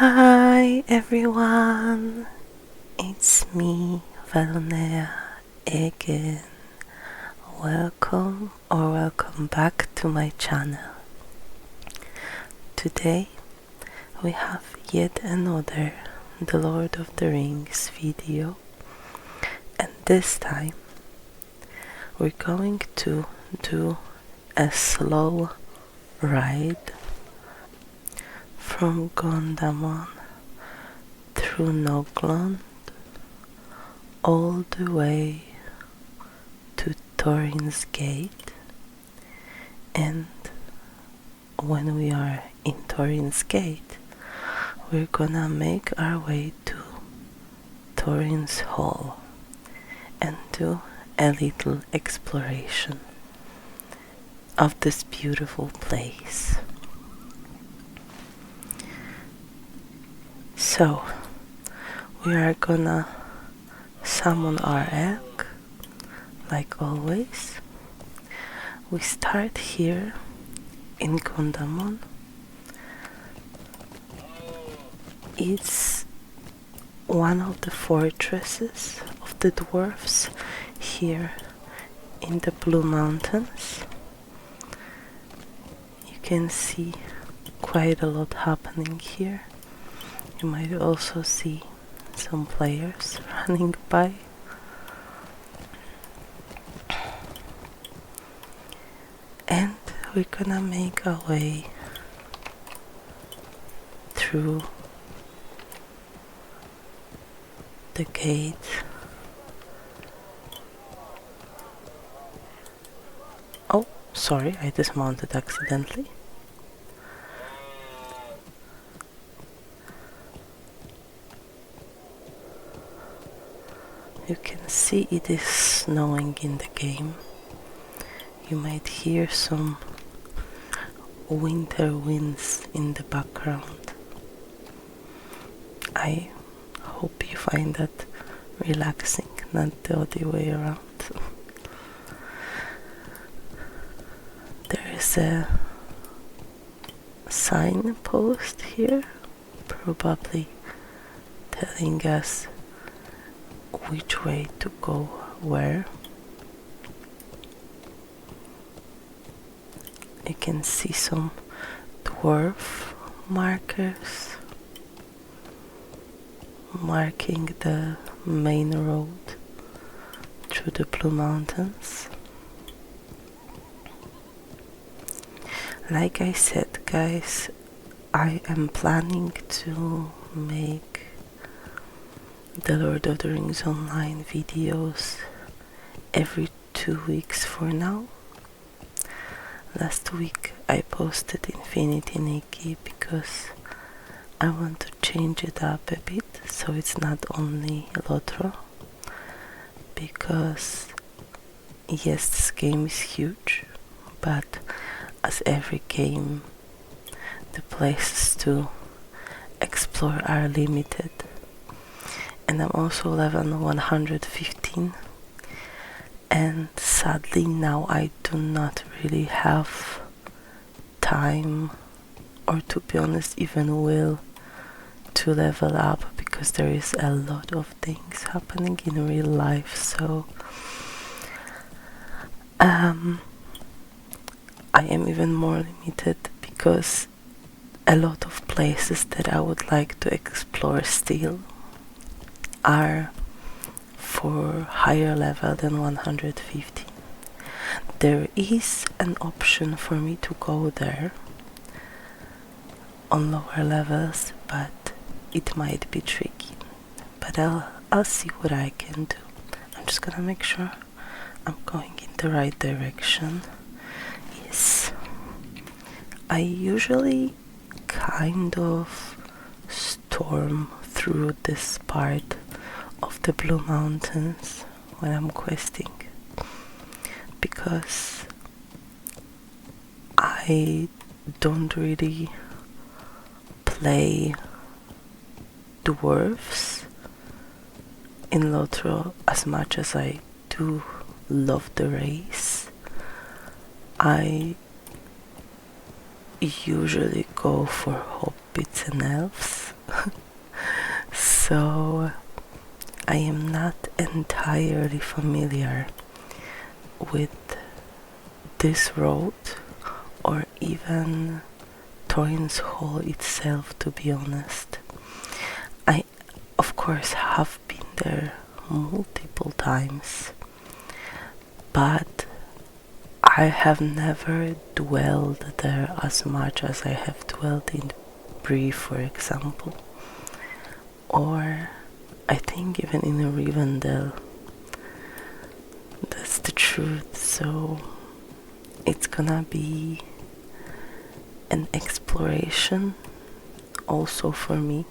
Hi everyone, it's me, Valonea, again. Welcome back to my channel. Today we have yet another The Lord of the Rings video, and this time we're going to do a slow ride from Gondamon through Noglond all the way to Thorin's gate, and when we are in Thorin's gate we're gonna make our way to Thorin's hall and do a little exploration of this beautiful place. So we are gonna summon our egg like always. We start here in Gondamon. It's one of the fortresses of the dwarves here in the Blue Mountains. You can see quite a lot happening here. You might also see some players running by. And we're gonna make our way through the gate. Oh, sorry, I dismounted accidentally. You can see it is snowing in the game. You might hear some winter winds in the background. I hope you find that relaxing, not the other way around. There is a signpost here, probably telling us which way to go where. You can see some dwarf markers marking the main road through the Blue Mountains. Like I said, guys, I am planning to make the Lord of the Rings online videos every 2 weeks for now. Last week I posted Infinity Nikki because I want to change it up a bit so it's not only lotro, because yes, this game is huge, but as every game the places to explore are limited. And I'm also level 115, and sadly now I do not really have time, or to be honest even will, to level up, because there is a lot of things happening in real life. So I am even more limited because a lot of places that I would like to explore still are for higher level than 150. There is an option for me to go there on lower levels, but it might be tricky. But I'll see what I can do. I'm just gonna make sure I'm going in the right direction. Yes. I usually kind of storm through this part of the Blue Mountains when I'm questing, because I don't really play dwarves in lotro as much as I do love the race. I usually go for hobbits and elves So I am not entirely familiar with this road or even Thorin's Hall itself, to be honest. I, of course, have been there multiple times, but I have never dwelled there as much as I have dwelled in Bree, for example, or I think even in Rivendell. That's the truth. So it's gonna be an exploration also for me.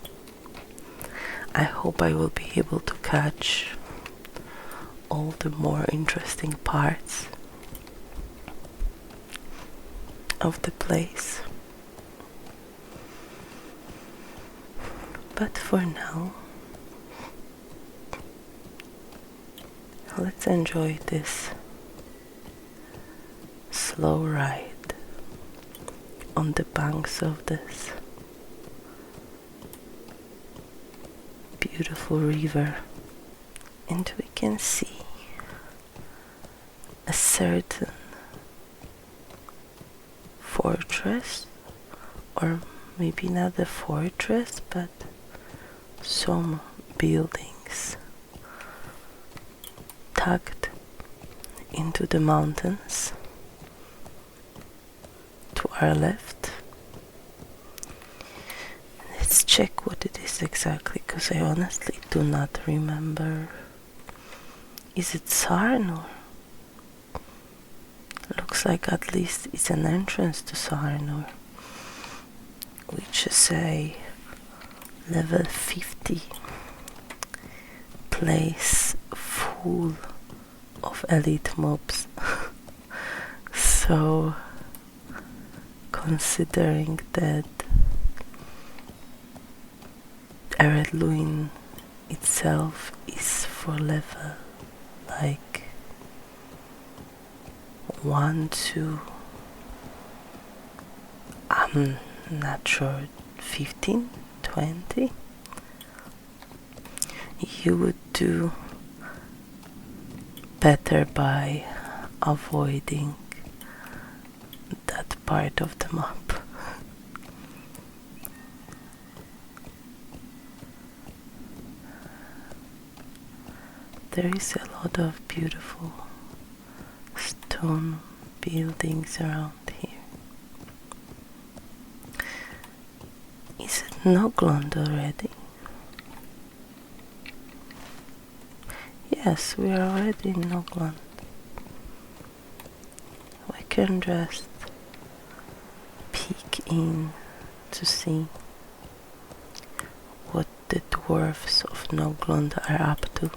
I hope I will be able to catch all the more interesting parts of the place. But for now, let's enjoy this slow ride on the banks of this beautiful river, and we can see a certain fortress, or maybe not a fortress, but some buildings tucked into the mountains to our left. Let's check what it is exactly, because I honestly do not remember. Is it Sarnor? Looks like at least it's an entrance to Sarnor, which is a level 50 place full of elite mobs. So considering that Ered Luin itself is for level like 1 to, I'm not sure, 15, 20, you would do better by avoiding that part of the map. There is a lot of beautiful stone buildings around here. Is it Noglond already? Yes, we are already in Noglond. We can just peek in to see what the dwarfs of Noglond are up to.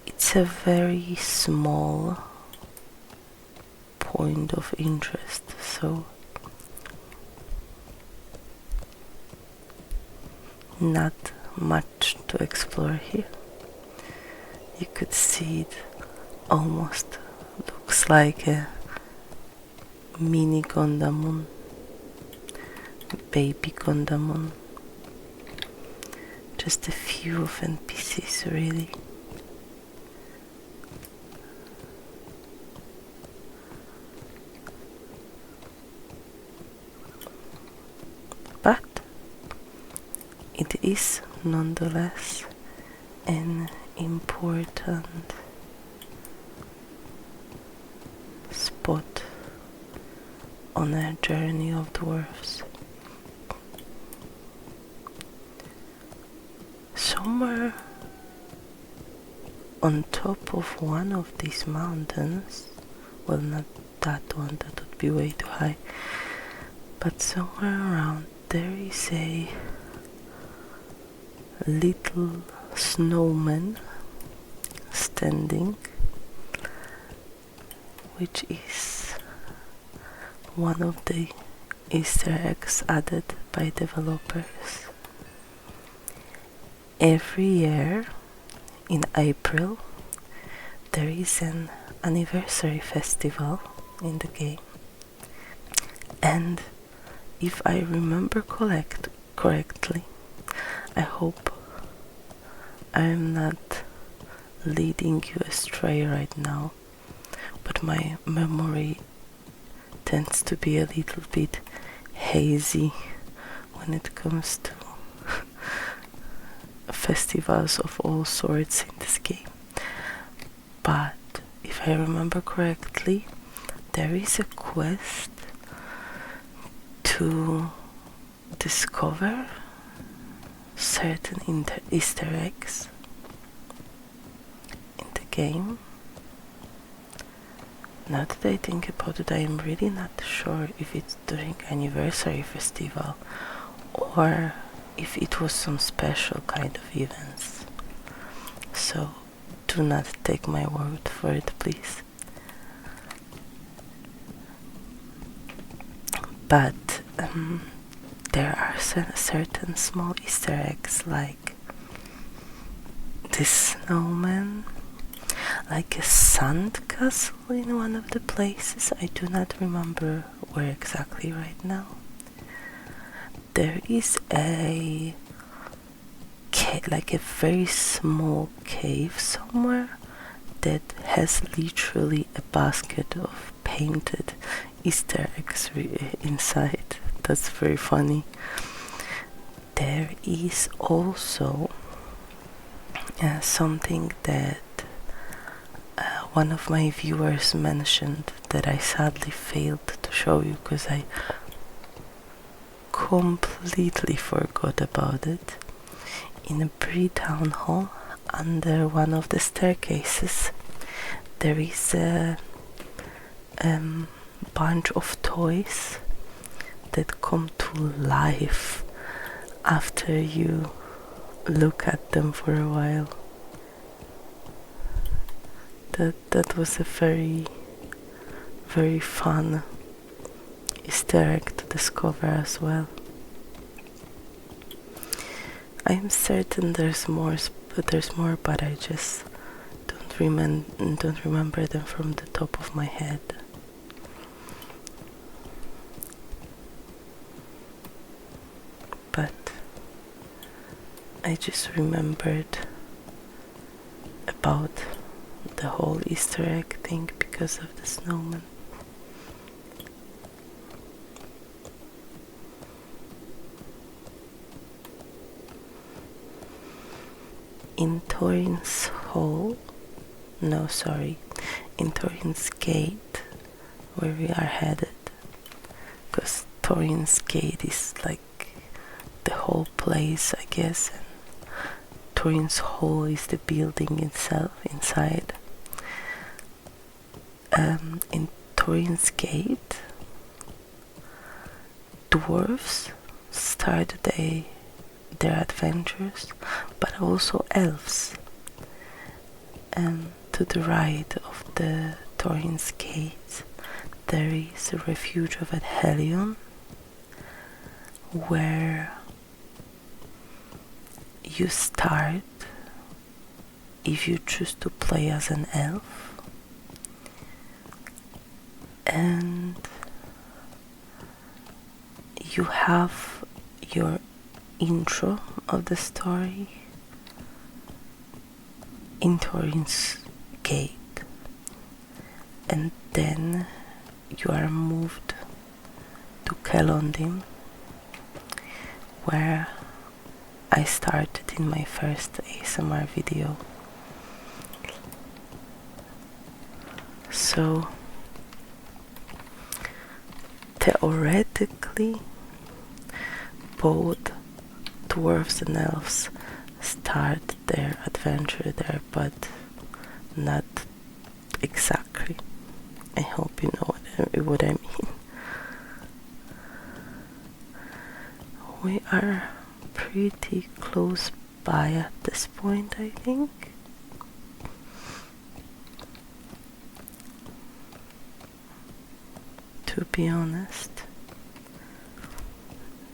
It's a very small point of interest, so not much to explore here. You could see it almost looks like a mini Gondamon, baby Gondamon. Just a few of NPCs really. But it is nonetheless an important spot on a journey of dwarfs. Somewhere on top of one of these mountains, well, not that one, that would be way too high, but somewhere around there is a little snowman standing, which is one of the Easter eggs added by developers. Every year in April there is an anniversary festival in the game, And if I remember correctly, I hope I am not leading you astray right now, but my memory tends to be a little bit hazy when it comes to festivals of all sorts in this game. But if I remember correctly, there is a quest to discover certain Easter eggs in the game. Now that I think about it, I am really not sure if it's during anniversary festival or if it was some special kind of events. So do not take my word for it, please. But there are certain small Easter eggs, like this snowman, like a sand castle in one of the places. I do not remember where exactly right now. There is a like a very small cave somewhere that has literally a basket of painted Easter eggs inside. That's very funny. There is also something that one of my viewers mentioned that I sadly failed to show you because I completely forgot about it. In a pre-town hall, under one of the staircases, there is a bunch of toys that come to life after you look at them for a while. That was a very, very fun Easter egg to discover as well. I'm certain there's more, but I just don't remember them from the top of my head. But I just remembered about the whole Easter egg thing because of the snowman. In Thorin's in Thorin's gate, where we are headed, because Thorin's gate is like the whole place, I guess, and Thorin's hall is the building itself inside. In Thorin's gate, dwarves started their adventures, but also elves. And to the right of the Thorin's gate, there is a refuge of Ered Luin, where you start if you choose to play as an elf, and you have your intro of the story in Thorin's gate, and then you are moved to Gondamon, where I started in my first ASMR video. So theoretically, both dwarves and elves start their adventure there, but not exactly. I hope you know what I mean. We are pretty close by at this point, I think. To be honest,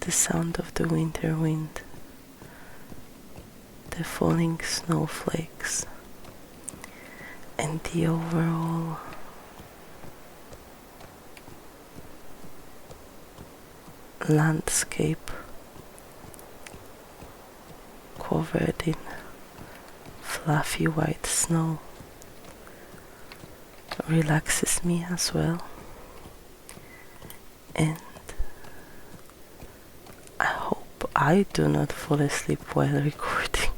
the sound of the winter wind, the falling snowflakes, and the overall landscape covered in fluffy white snow relaxes me as well, and I hope I do not fall asleep while recording.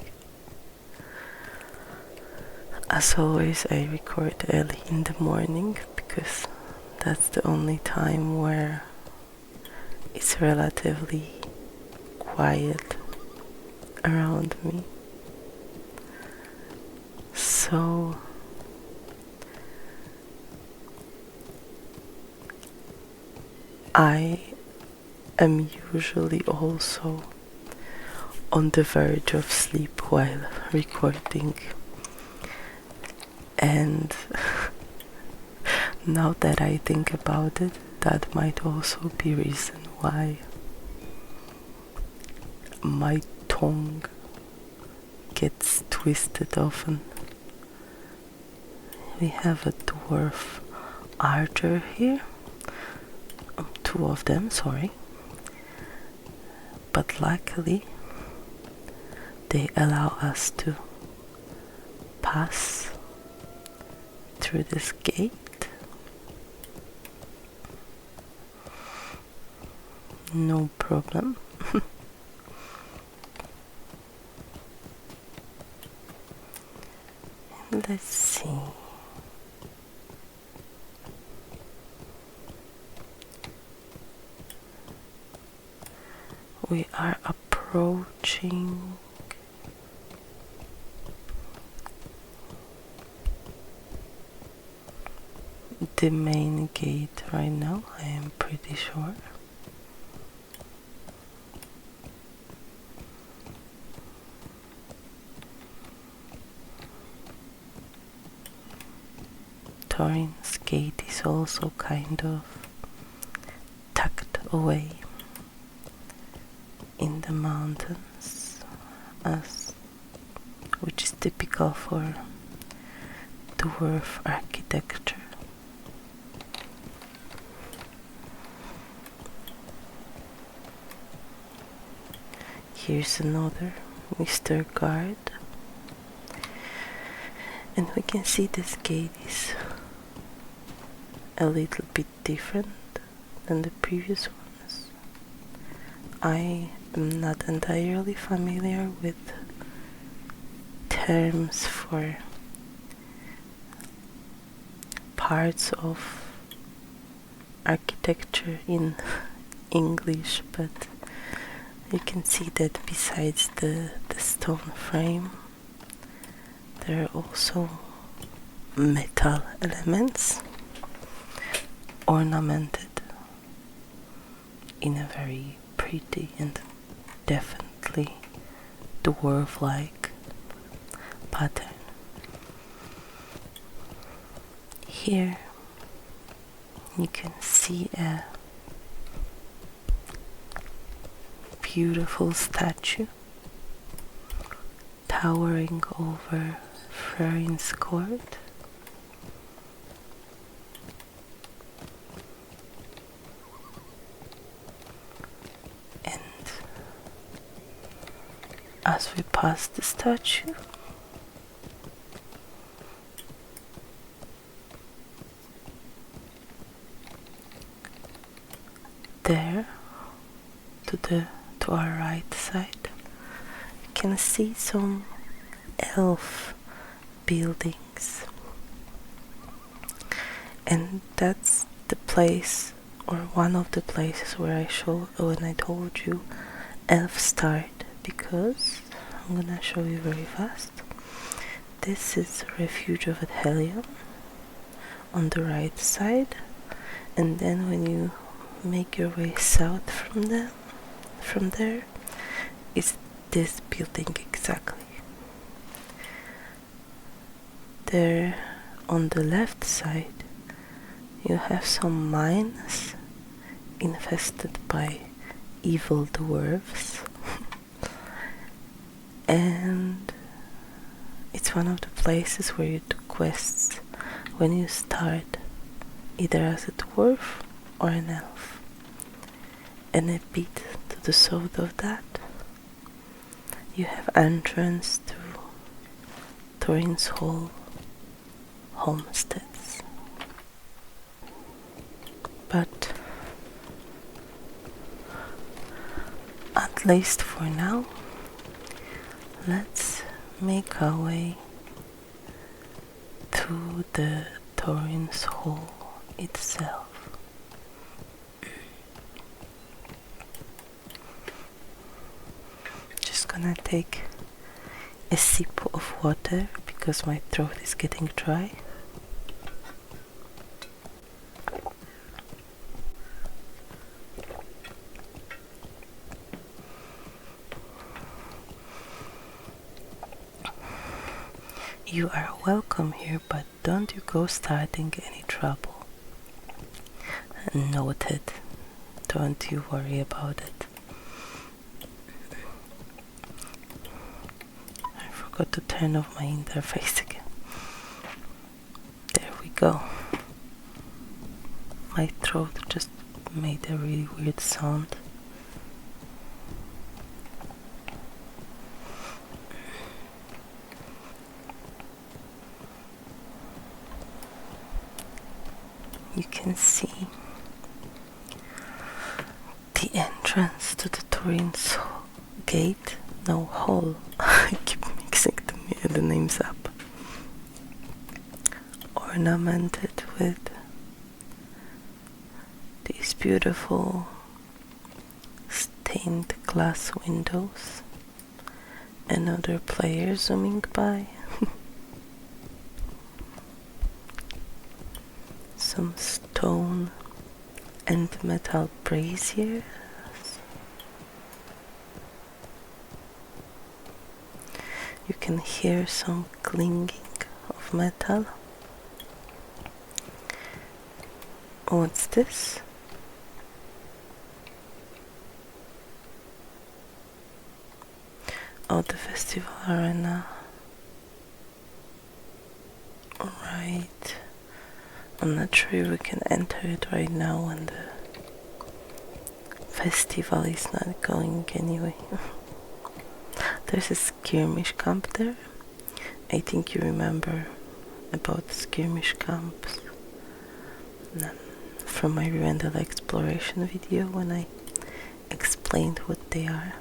As always, I record early in the morning because that's the only time where it's relatively quiet around me. So I am usually also on the verge of sleep while recording, and now that I think about it, that might also be reason why my tongue gets twisted often. We have a dwarf archer here, two of them, sorry, but luckily they allow us to pass through this gate. No problem. Let's see. We are approaching the main gate right now, I am pretty sure. Thorin's gate is also kind of tucked away in the mountains, which is typical for dwarf architecture. Here's another Mr. Guard, and we can see this gate is a little bit different than the previous ones. I am not entirely familiar with terms for parts of architecture in English, but you can see that besides the stone frame, there are also metal elements ornamented in a very pretty and definitely dwarf-like pattern. Here you can see a beautiful statue towering over Thorin's court. And as we pass the statue, there to our right side, you can see some elf buildings, and that's the place, or one of the places where when I told you elf start, because I'm gonna show you very fast. This is the refuge of Ered on the right side, and then when you make your way south from there is this building exactly. There on the left side you have some mines infested by evil dwarves and it's one of the places where you do quests when you start either as a dwarf or an elf. and a bit to the south of that, you have entrance to Thorin's Hall homesteads. But at least for now, let's make our way to the Thorin's Hall itself. Just gonna take a sip of water because my throat is getting dry. You are welcome here, but don't you go starting any trouble. Noted. Don't you worry about it. I forgot to turn off my interface again. There we go. My throat just made a really weird sound. You can see the entrance to the Thorin's gate, no hall. I keep mixing the names up. Ornamented with these beautiful stained glass windows and other players zooming by. Some stone and metal braziers. You can hear some clinging of metal. What's this? Oh, the festival arena. Right. I'm not sure we can enter it right now when the festival is not going anyway. There's a skirmish camp there. I think you remember about the skirmish camps from my Randall exploration video when I explained what they are.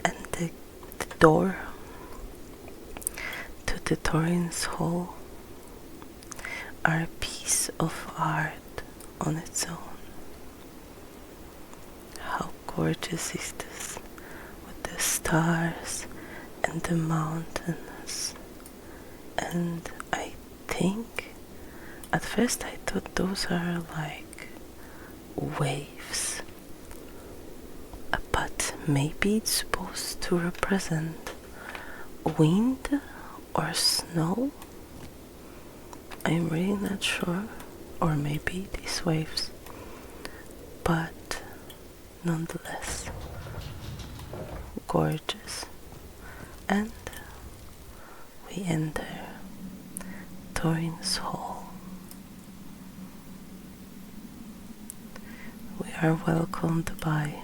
And the door to the Thorin's Hall are a piece of art on its own. How gorgeous is this, with the stars and the mountains. And I think at first I thought those are like waves, but maybe it's supposed to represent wind or snow. I'm really not sure, or maybe these waves, but nonetheless gorgeous. And we enter Thorin's Hall. We are welcomed by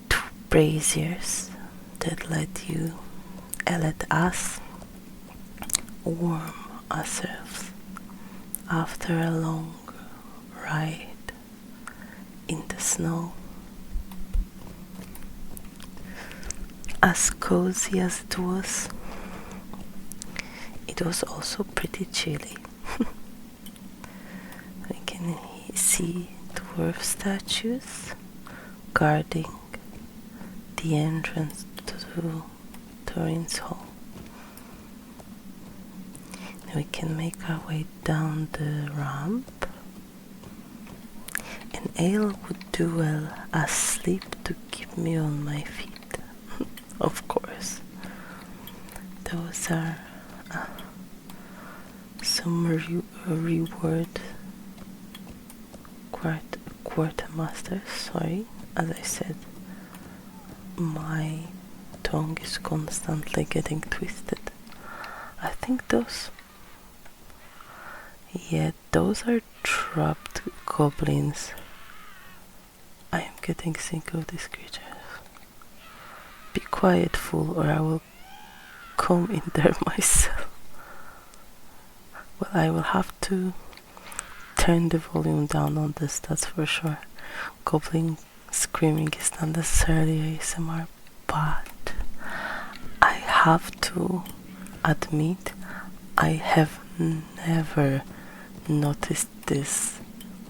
two braziers that let us warm ourselves after a long ride in the snow. As cozy as it was also pretty chilly. We can see dwarf statues guarding the entrance to Thorin's Hall. We can make our way down the ramp. An ale would do well as sleep to keep me on my feet. Of course. Those are some reward quartermasters. Sorry, as I said, my tongue is constantly getting twisted. I think those are trapped goblins getting sick of these creatures. Be quiet, fool, or I will come in there myself. Well, I will have to turn the volume down on this, that's for sure. Goblin screaming is not necessarily ASMR, but I have to admit I have never noticed this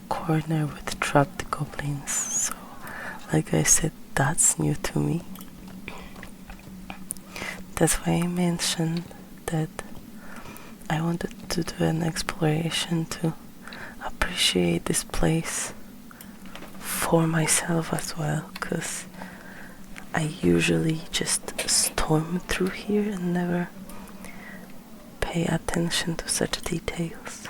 corner with trapped goblins, so like I said, that's new to me. That's why I mentioned that I wanted to do an exploration to appreciate this place for myself as well, because I usually just storm through here and never pay attention to such details.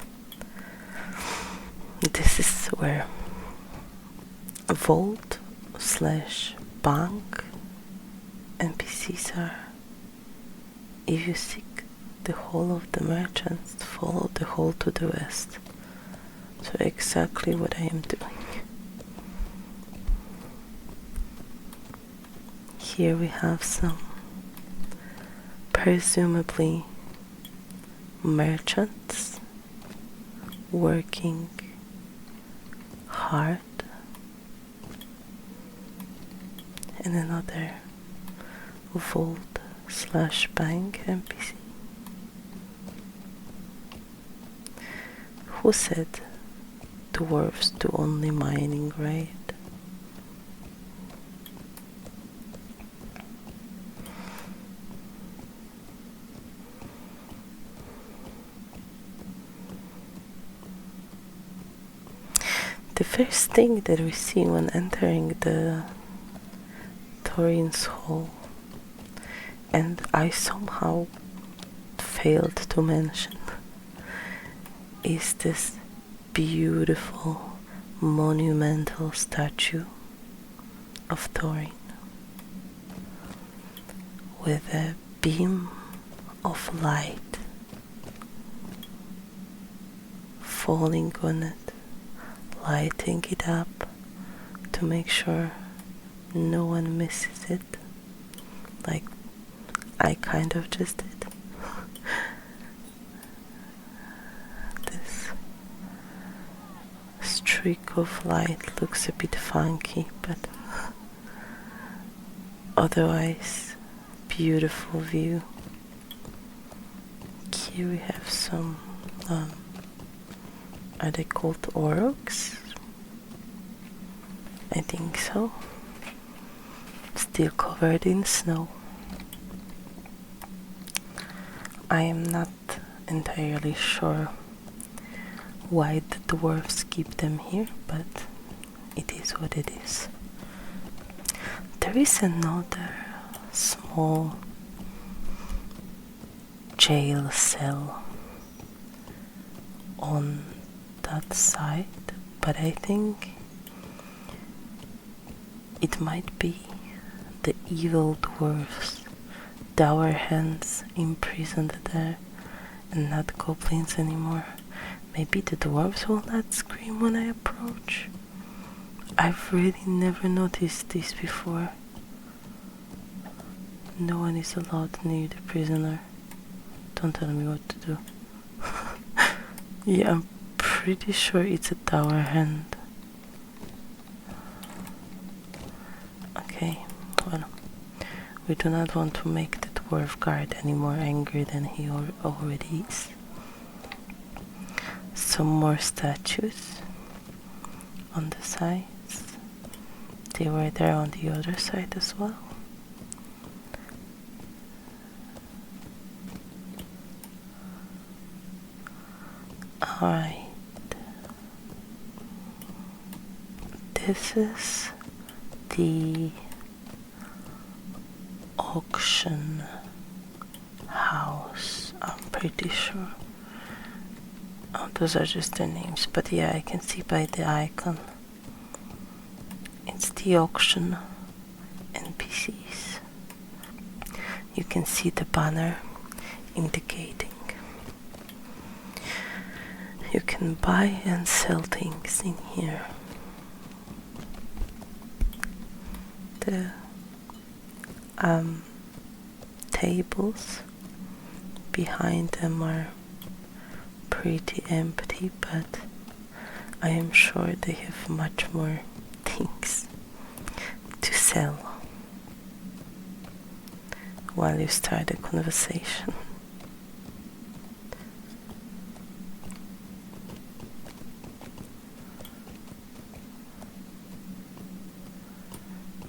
This is where a vault / bank NPCs are. If you seek the hall of the merchants, follow the hall to the west. So exactly what I am doing. Here we have some presumably merchants working hard, and another vault / bank NPC. Who said dwarves do only mining, right? The first thing that we see when entering the Thorin's hall, and I somehow failed to mention, is this beautiful monumental statue of Thorin with a beam of light falling on it, lighting it up to make sure no one misses it, like I kind of just did. This streak of light looks a bit funky, but otherwise beautiful view. Here we have some are they called orcs? I think so. Still covered in snow. I am not entirely sure why the dwarves keep them here, but it is what it is. There is another small jail cell on that side, but I think it might be the evil dwarves, dour hands imprisoned there, and not goblins anymore. Maybe the dwarves will not scream when I approach. I've really never noticed this before. No one is allowed near the prisoner. Don't tell me what to do. Yeah, I'm pretty sure it's a dour hand. Okay, well, we do not want to make the dwarf guard any more angry than he already is. Some more statues on the sides. They were there on the other side as well. Alright. This is the auction house, I'm pretty sure. Oh, those are just their names, but yeah, I can see by the icon. It's the auction NPCs. You can see the banner indicating you can buy and sell things in here. the tables behind them are pretty empty, but I am sure they have much more things to sell while you start a conversation.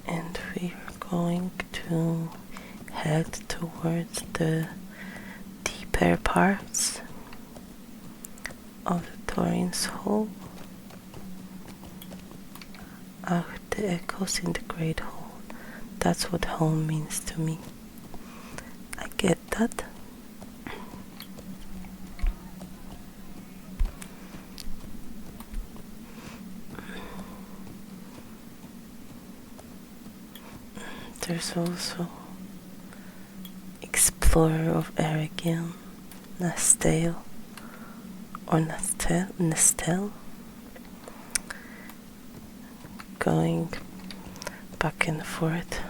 And we are going to head towards the deeper parts of the Thorin's hall. The echoes in the great hall. That's what home means to me. I get that. There's also Explorer of Eregion, Nestel, going back and forth.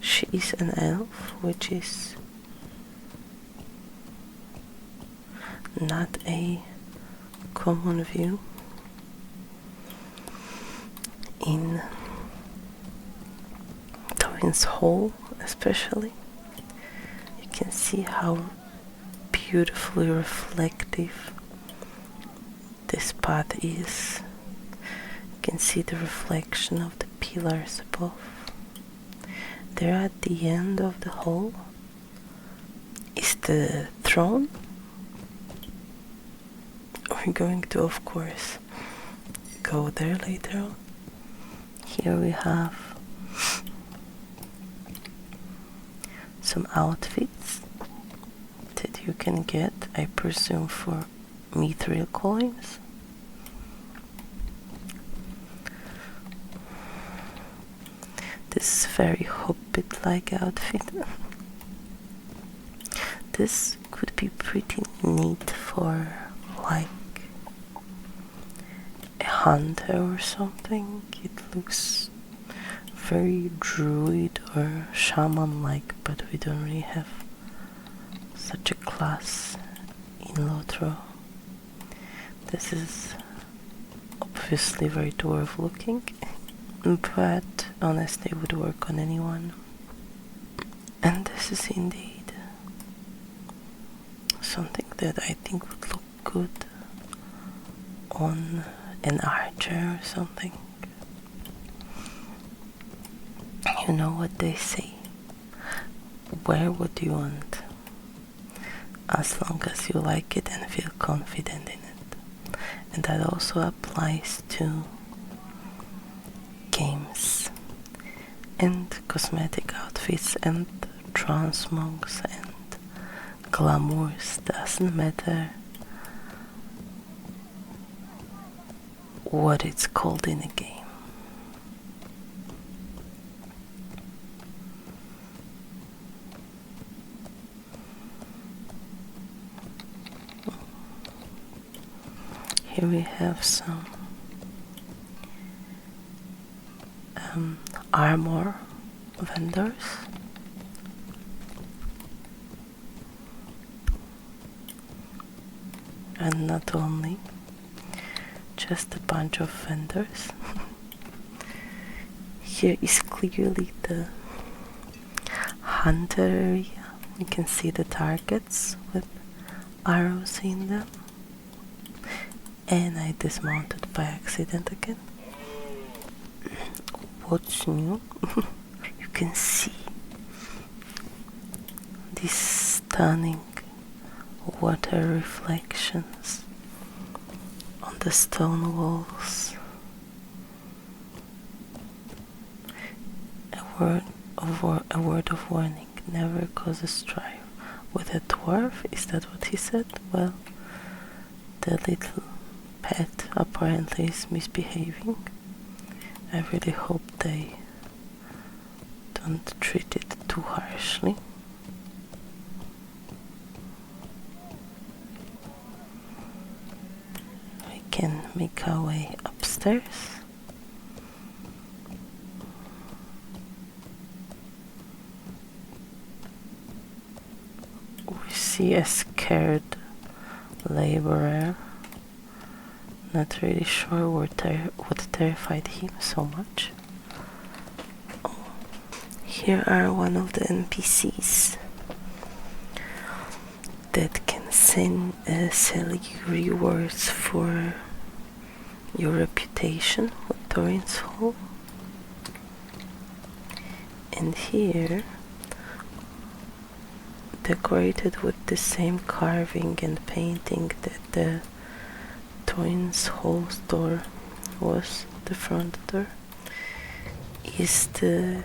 She is an elf, which is not a common view in Thorin's hall, especially. You can see how beautifully reflective this path is. You can see the reflection of the pillars above. There at the end of the hall is the throne. We're going to, of course, go there later on. Here we have some outfits that you can get, I presume, for mithril coins. This is very hobbit-like outfit. This could be pretty neat for like a hunter or something. It looks very druid or shaman-like, but we don't really have such a class in Lotro. This is obviously very dwarf looking, but honestly would work on anyone. And this is indeed something that I think would look good on an archer or something. You know what they say, wear what you want, as long as you like it and feel confident in it. And that also applies to games and cosmetic outfits and transmogs and glamours. Doesn't matter what it's called in a game. Here we have some armor vendors. And not only just a bunch of vendors. Here is clearly the hunter area. You can see the targets with arrows in them. And I dismounted by accident again. What's new? You can see these stunning water reflections on the stone walls. A word of warning: never cause a strife with a dwarf. Is that what he said? Well, the little pet apparently is misbehaving. I really hope they don't treat it too harshly. We can make our way upstairs. see a scared laborer. Not really sure what terrified him so much. Here are one of the NPCs that can sell you rewards for your reputation with Thorin's Hall. And here, decorated with the same carving and painting that the Thorin's Hall door was, the front door, is a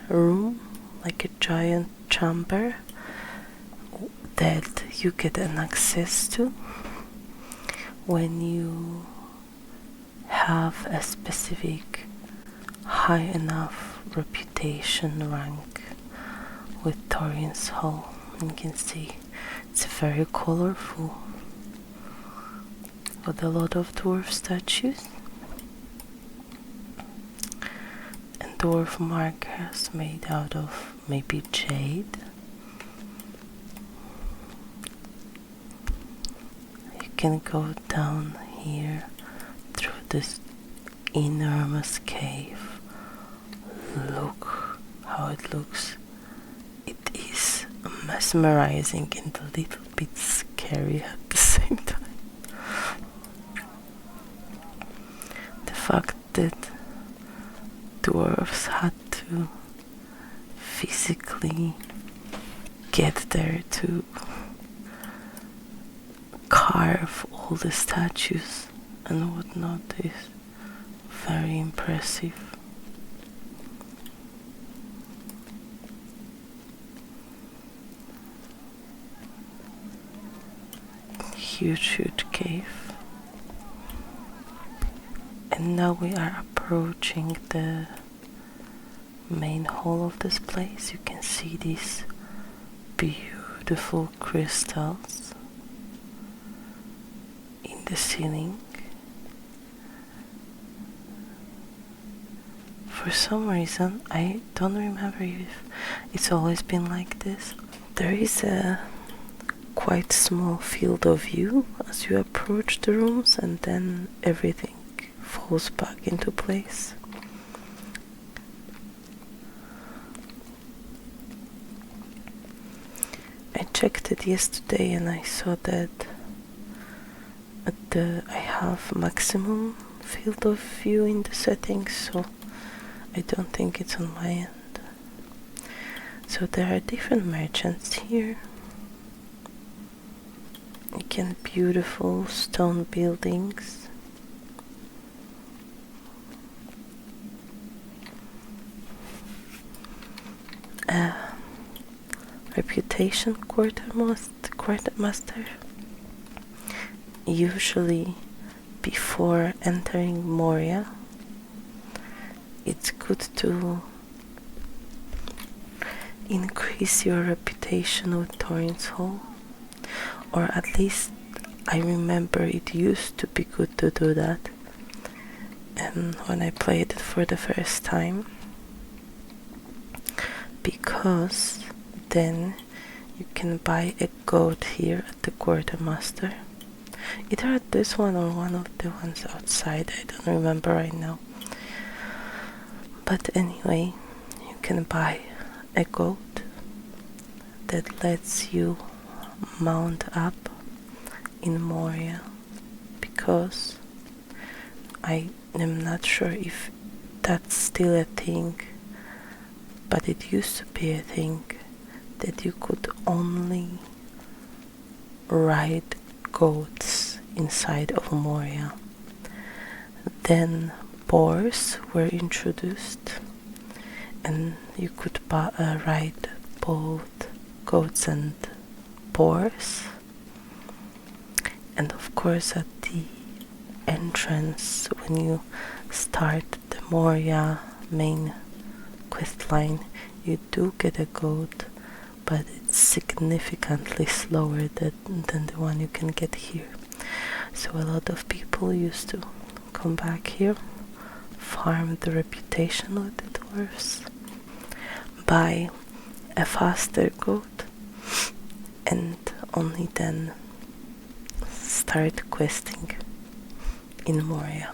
room, like a giant chamber that you get an access to when you have a specific high enough reputation rank with Thorin's Hall. You can see it's very colorful with a lot of dwarf statues and dwarf markers made out of maybe jade. You can go down here through this enormous cave. Look how it looks. It is mesmerizing and a little bit scary at the same time. The fact that dwarves had to physically get there to carve all the statues and whatnot is very impressive. Huge cave. And now we are approaching the main hall of this place. You can see these beautiful crystals in the ceiling. For some reason, I don't remember if it's always been like this. There is a quite small field of view as you approach the rooms, and then everything falls back into place. I checked it yesterday and I saw that I have maximum field of view in the settings, so I don't think it's on my end. So there are different merchants here. Again, beautiful stone buildings. Reputation quartermaster. Usually before entering Moria, it's good to increase your reputation with Thorin's Hall. Or at least I remember it used to be good to do that. And when I played it for the first time, because then you can buy a goat here at the quartermaster. Either at this one or one of the ones outside, I don't remember right now. But anyway, you can buy a goat that lets you mount up in Moria, because I am not sure if that's still a thing, but it used to be a thing that you could only ride goats inside of Moria. Then boars were introduced, and you could ride both goats and boars. And of course at the entrance, when you start the Moria main quest line, you do get a goat, but it's significantly slower than the one you can get here. So a lot of people used to come back here, farm the reputation with the dwarves, buy a faster goat, and only then start questing in Moria.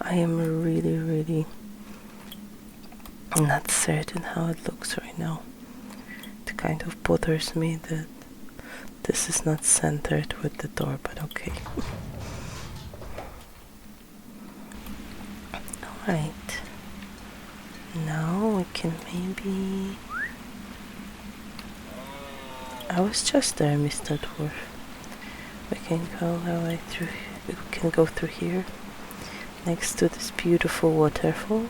I am really not certain how it looks right now. It kind of bothers me that this is not centered with the door, but okay. Alright. Now we can maybe... I was just there, Mr. Dwarf. We can go our way through. We can go through here, next to this beautiful waterfall.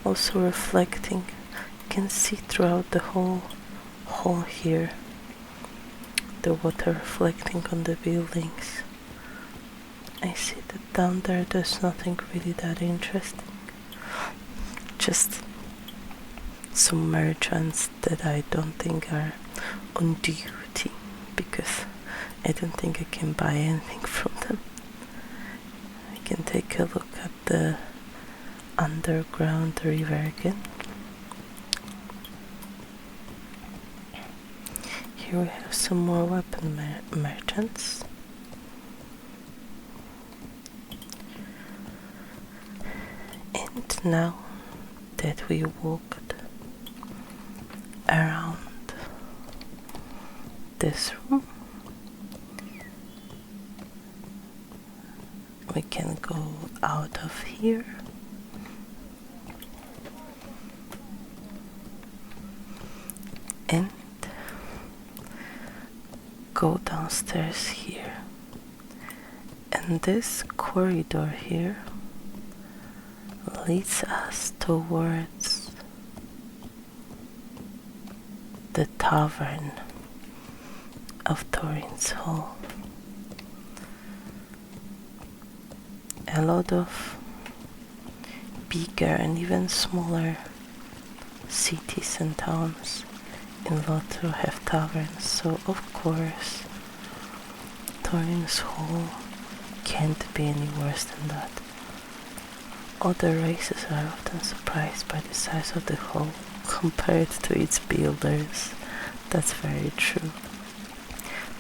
Also reflecting, you can see throughout the whole hall here the water reflecting on the buildings. I see that down there's nothing really that interesting, just some merchants that I don't think are on duty, because I don't think I can buy anything from them. I can take a look at the underground river again. Here we have some more weapon merchants. And now that we walked around this room, we can go out of here and go downstairs here. And this corridor here leads us towards the Tavern of Thorin's Hall. A lot of bigger and even smaller cities and towns in Lotro have taverns, so of course Thorin's Hall can't be any worse than that. Other races are often surprised by the size of the hall compared to its builders. That's very true.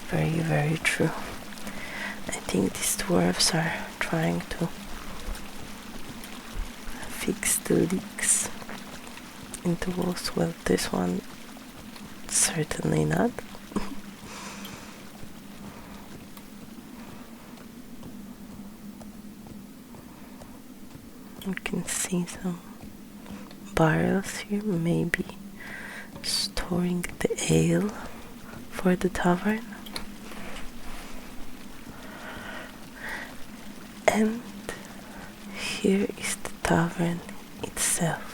Very true. I think these dwarves are trying to fix the leaks in the walls. Well, this one certainly not. You can see some barrels here, maybe storing the ale for the tavern. And here is the tavern itself.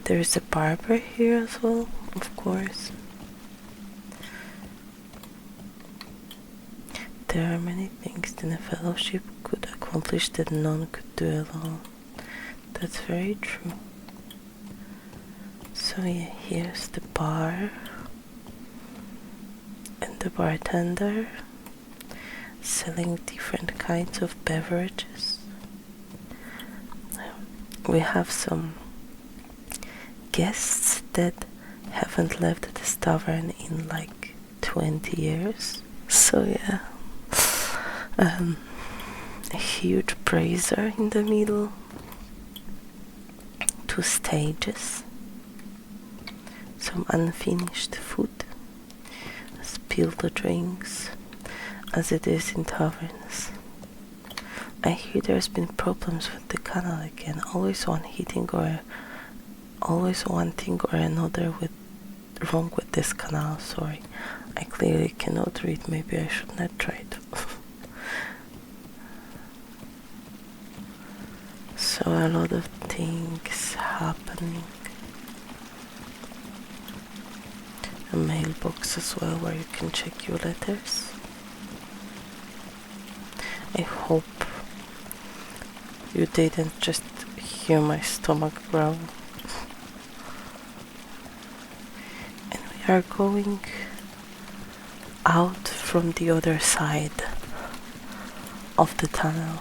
There is a barber here as well, of course. There are many things that a fellowship could accomplish that none could do alone. That's very true. So yeah, here's the bar and the bartender selling different kinds of beverages. We have some guests that haven't left this tavern in like 20 years. So yeah, a huge brazier in the middle, 2 stages, some unfinished food, spilled drinks, as it is in taverns. I hear there's been problems with the canal again, always one thing or another wrong with this canal. Sorry, I clearly cannot read, maybe I should not try it. So a lot of things happening. A mailbox as well where you can check your letters. I hope you didn't just hear my stomach growl. are going out from the other side of the tunnel.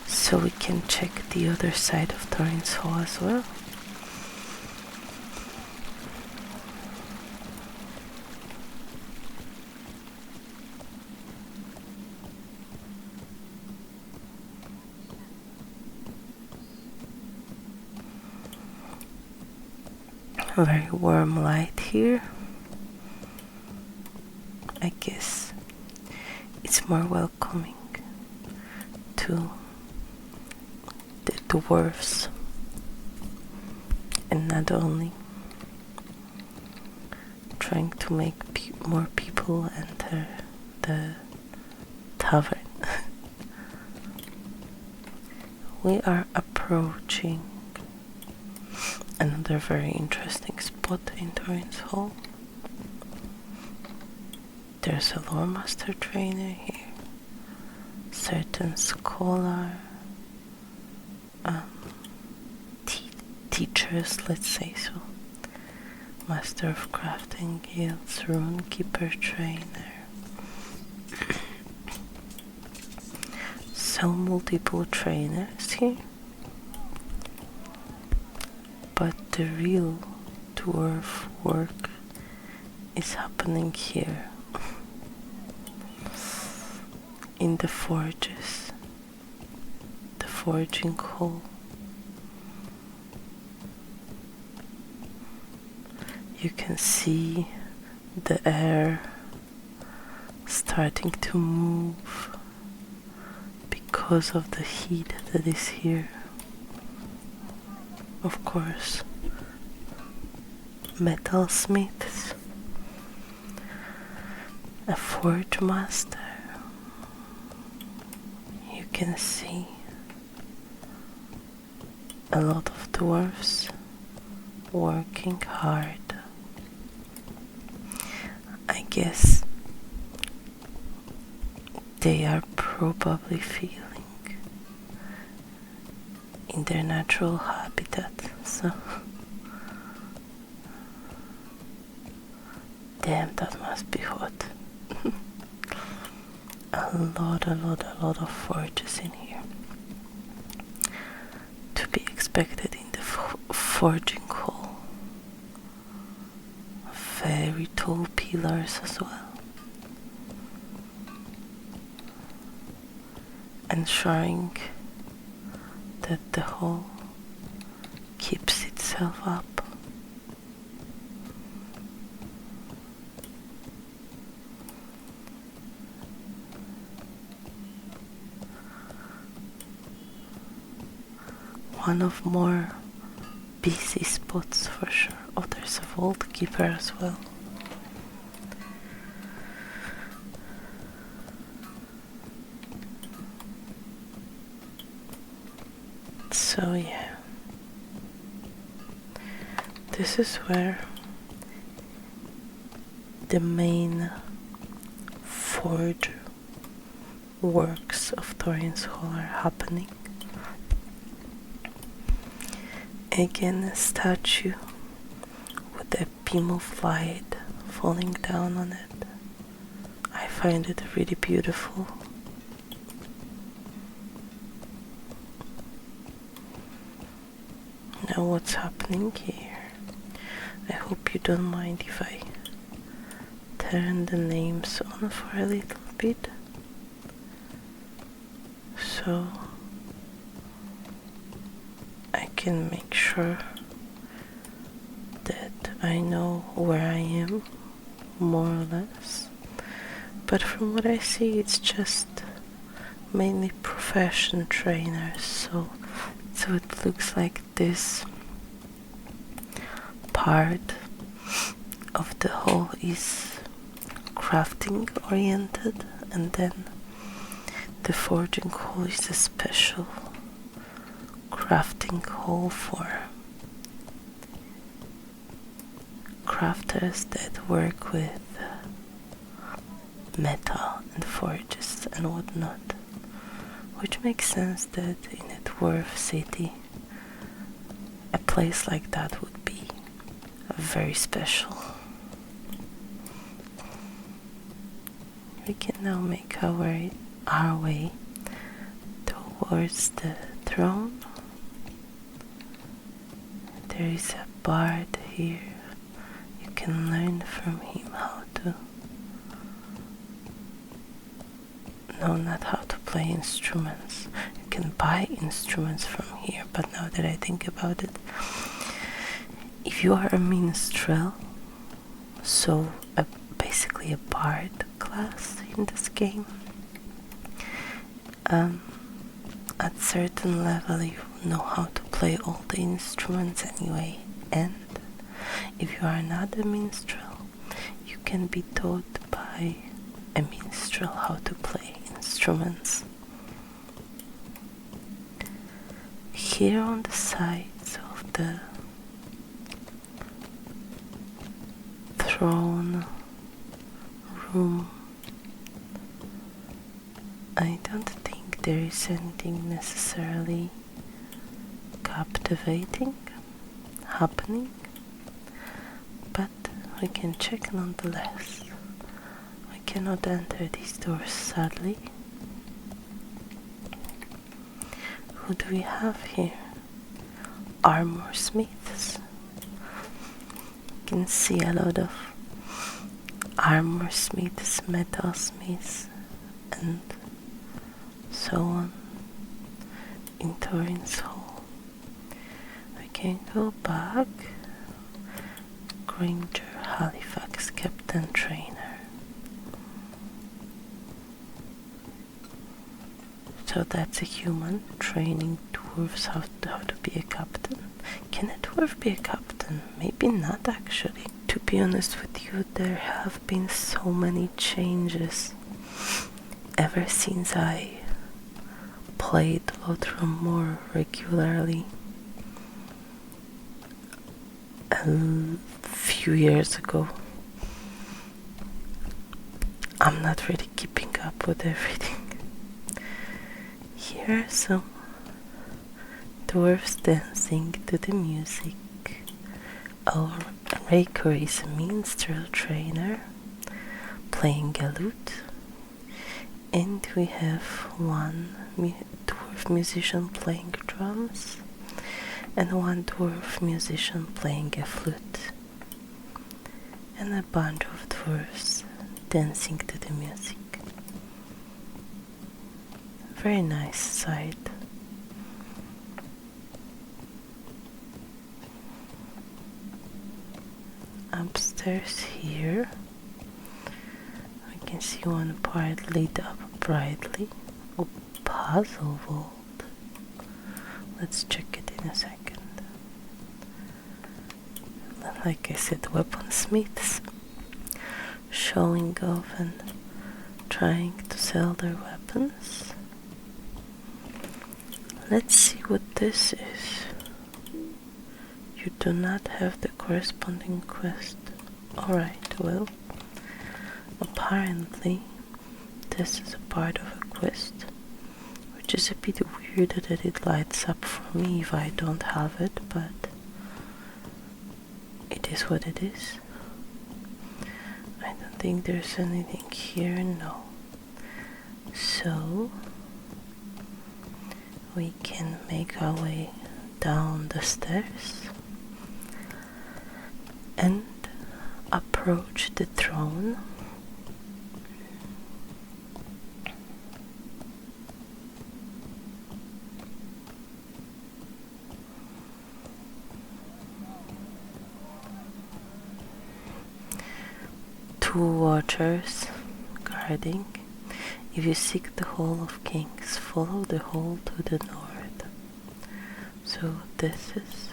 So we can check the other side of Thorin's Hall as well. A very warm light here. I guess it's more welcoming to the dwarves, and not only trying to make more people enter the tavern. We are approaching another very interesting spot in Thorin's Hall. There's a lore master trainer here, certain scholar, teachers, let's say so, master of crafting guilds, rune keeper trainer. So multiple trainers here, but the real dwarf work is happening here in the forges, the forging hall. You can see the air starting to move because of the heat that is here. Of course, metalsmiths, a forge master. You can see a lot of dwarves working hard. I guess they are probably feeling in their natural habitat, so damn, that must be hot. a lot of forges in here, to be expected in the forging hall. Very tall pillars as well, ensuring that the hall keeps itself up. One of more busy spots for sure. Oh, there's a vault keeper as well. So yeah, this is where the main forge works of Thorin's Hall are happening. Again, a statue with a beam of light falling down on it. I find it really beautiful. Now what's happening here? I hope you don't mind if I turn the names on for a little bit, so I can make sure that I know where I am, more or less. But from what I see, it's just mainly profession trainers, so it looks like this part of the hall is crafting oriented, and then the forging hall is a special crafting hall for crafters that work with metal and forges and whatnot, which makes sense that in a dwarf city place like that would be very special. We can now make our way towards the throne. There is a bard here. You can learn from him how to... No, not how to play instruments. You can buy instruments from here, but now that I think about it, if you are a minstrel, so basically a bard class in this game, at certain level you know how to play all the instruments anyway, and if you are not a minstrel, you can be taught by a minstrel how to play instruments. Here on the sides of the throne room, I don't think there is anything necessarily captivating happening, but we can check nonetheless. We cannot enter these doors, sadly. Who do we have here? Armor smiths. You can see a lot of armor smiths, metal smiths, and so on in Thorin's hall. We can go back. Granger Halifax, Captain Trainer. So that's a human training dwarves how to be a captain. Can a dwarf be a captain? Maybe not, actually. To be honest with you, there have been so many changes ever since I played lotro more regularly a few years ago. I'm not really keeping up with everything. Here are some dwarves dancing to the music. Our Raker is a minstrel trainer playing a lute, and we have one dwarf musician playing drums and one dwarf musician playing a flute, and a bunch of dwarves dancing to the music. Very nice sight. Upstairs here, we can see one part lit up brightly. Oh, puzzle vault. Let's check it in a second. Like I said, weaponsmiths showing off and trying to sell their weapons. Let's see what this is. You do not have the corresponding quest. Alright, well, apparently this is a part of a quest, which is a bit weird that it lights up for me if I don't have it, but it is what it is. I don't think there's anything here, no. So we can make our way down the stairs and approach the throne. Two watchers guarding. If you seek the Hall of Kings, follow the hall to the north. So this is...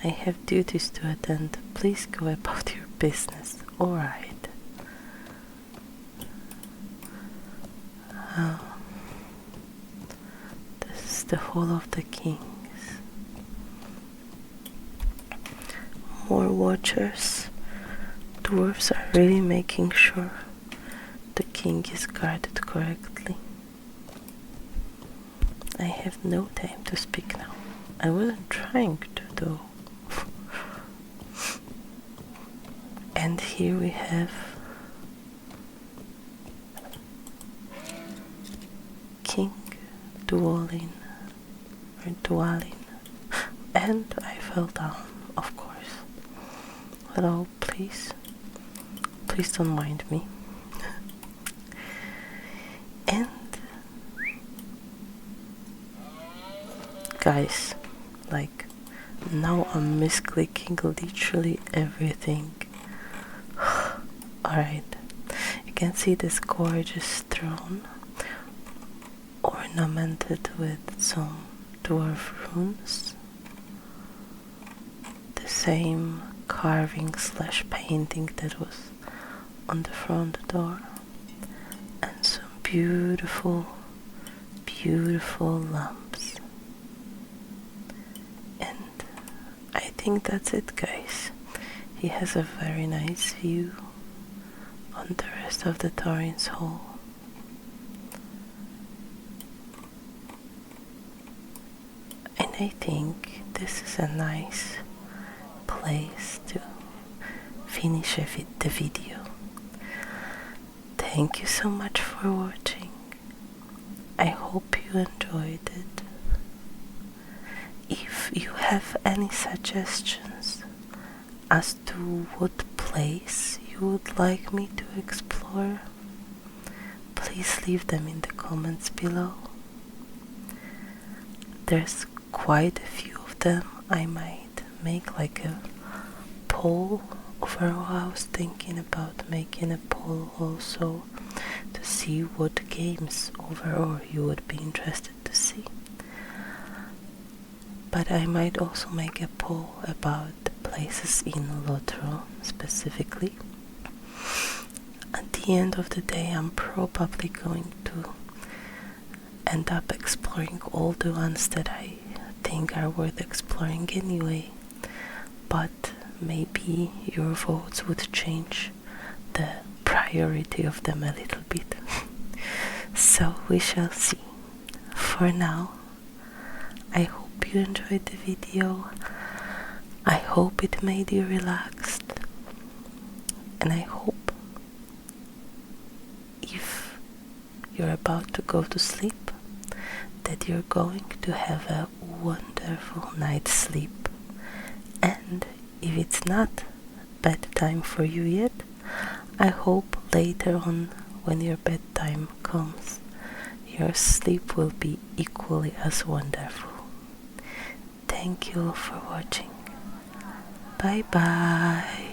I have duties to attend. Please go about your business. Alright. This is the Hall of the Kings. More watchers. Dwarves are really making sure the king is guarded correctly. I have no time to speak now. I wasn't trying to though. And here we have King Duolin, or Dualin, and I fell down, of course. Hello, please don't mind me. And guys, like, now I'm misclicking literally everything. Alright, you can see this gorgeous throne ornamented with some dwarf runes, the same carving slash painting that was on the front door, and some beautiful lamps. And I think that's it, guys. He has a very nice view on the rest of the Thorin's hall. And I think this is a nice place to finish the video. Thank you so much for watching. I hope you enjoyed it. If you have any suggestions as to what place you would like me to explore, please leave them in the comments below. There's quite a few of them. I might make like a poll. Overall, I was thinking about making a poll also to see what games overall you would be interested to see. But I might also make a poll about the places in Lotro specifically. At the end of the day, I'm probably going to end up exploring all the ones that I think are worth exploring anyway. But maybe your votes would change the priority of them a little bit. So we shall see. For now, I hope you enjoyed the video. I hope it made you relaxed. And I hope if you're about to go to sleep, that you're going to have a wonderful night's sleep. And if it's not bedtime for you yet, I hope later on when your bedtime comes, your sleep will be equally as wonderful. Thank you all for watching. Bye bye.